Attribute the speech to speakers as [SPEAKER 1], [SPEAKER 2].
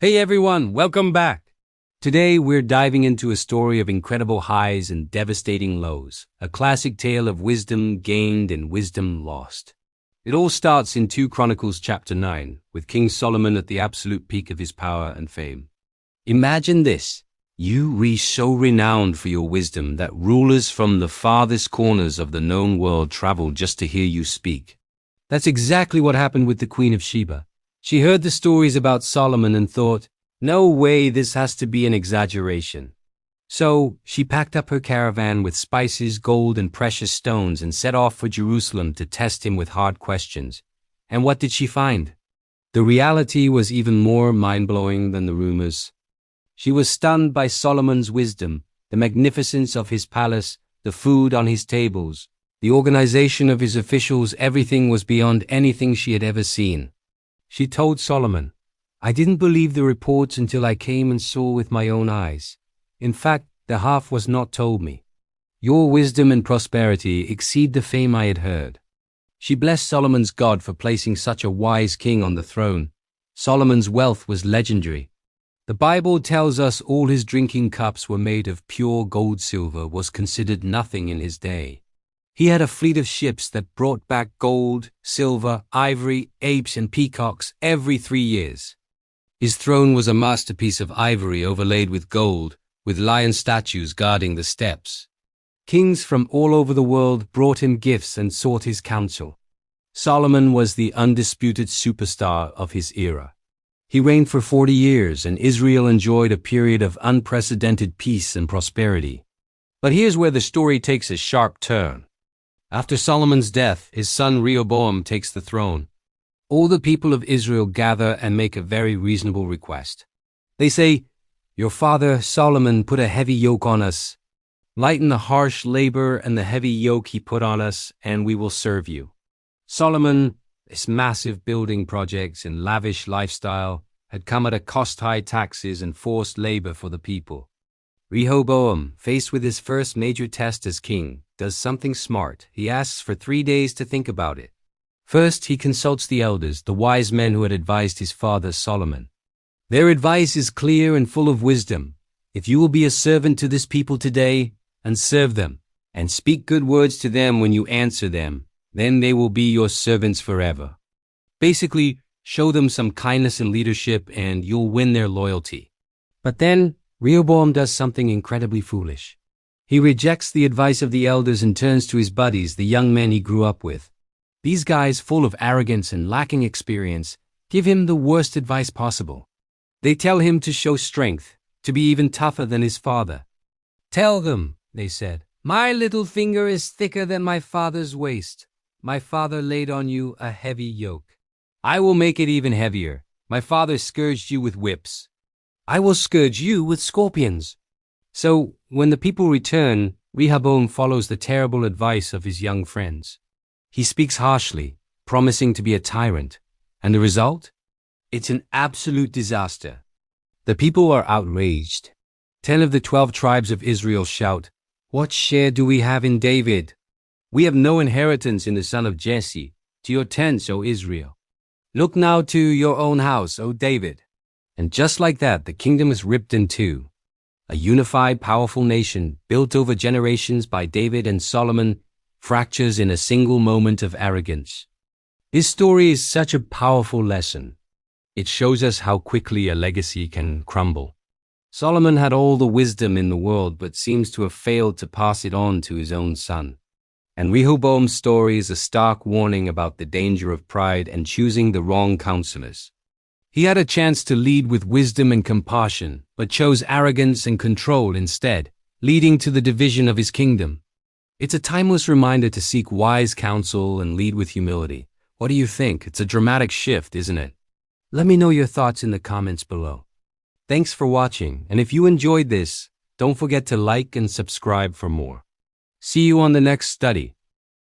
[SPEAKER 1] Hey everyone, welcome back. Today we're diving into a story of incredible highs and devastating lows, a classic tale of wisdom gained and wisdom lost. It all starts in 2 Chronicles chapter 9, with King Solomon at the absolute peak of his power and fame. Imagine this. You were so renowned for your wisdom that rulers from the farthest corners of the known world traveled just to hear you speak. That's exactly what happened with the Queen of Sheba. She heard the stories about Solomon and thought, no way, this has to be an exaggeration. So she packed up her caravan with spices, gold, and precious stones and set off for Jerusalem to test him with hard questions. And what did she find? The reality was even more mind-blowing than the rumors. She was stunned by Solomon's wisdom, the magnificence of his palace, the food on his tables, the organization of his officials. Everything was beyond anything she had ever seen. She told Solomon, I didn't believe the reports until I came and saw with my own eyes. In fact, the half was not told me. Your wisdom and prosperity exceed the fame I had heard. She blessed Solomon's God for placing such a wise king on the throne. Solomon's wealth was legendary. The Bible tells us all his drinking cups were made of pure gold. Silver was considered nothing in his day. He had a fleet of ships that brought back gold, silver, ivory, apes, and peacocks every 3 years. His throne was a masterpiece of ivory overlaid with gold, with lion statues guarding the steps. Kings from all over the world brought him gifts and sought his counsel. Solomon was the undisputed superstar of his era. He reigned for 40 years, and Israel enjoyed a period of unprecedented peace and prosperity. But here's where the story takes a sharp turn. After Solomon's death, his son Rehoboam takes the throne. All the people of Israel gather and make a very reasonable request. They say, your father Solomon put a heavy yoke on us. Lighten the harsh labor and the heavy yoke he put on us, and we will serve you. Solomon, this massive building projects and lavish lifestyle, had come at a cost-high taxes and forced labor for the people. Rehoboam, faced with his first major test as king, does something smart. He asks for 3 days to think about it. First, he consults the elders, the wise men who had advised his father Solomon. Their advice is clear and full of wisdom. If you will be a servant to this people today, and serve them, and speak good words to them when you answer them, then they will be your servants forever. Basically, show them some kindness and leadership, and you'll win their loyalty. But then, Rehoboam does something incredibly foolish. He rejects the advice of the elders and turns to his buddies, the young men he grew up with. These guys, full of arrogance and lacking experience, give him the worst advice possible. They tell him to show strength, to be even tougher than his father. Tell them, they said, my little finger is thicker than my father's waist. My father laid on you a heavy yoke. I will make it even heavier. My father scourged you with whips. I will scourge you with scorpions. So, when the people return, Rehoboam follows the terrible advice of his young friends. He speaks harshly, promising to be a tyrant. And the result? It's an absolute disaster. The people are outraged. 10 of the 12 tribes of Israel shout, what share do we have in David? We have no inheritance in the son of Jesse. To your tents, O Israel. Look now to your own house, O David. And just like that, the kingdom is ripped in two. A unified, powerful nation, built over generations by David and Solomon, fractures in a single moment of arrogance. This story is such a powerful lesson. It shows us how quickly a legacy can crumble. Solomon had all the wisdom in the world, but seems to have failed to pass it on to his own son. And Rehoboam's story is a stark warning about the danger of pride and choosing the wrong counselors. He had a chance to lead with wisdom and compassion, but chose arrogance and control instead, leading to the division of his kingdom. It's a timeless reminder to seek wise counsel and lead with humility. What do you think? It's a dramatic shift, isn't it? Let me know your thoughts in the comments below. Thanks for watching, and if you enjoyed this, don't forget to like and subscribe for more. See you on the next study.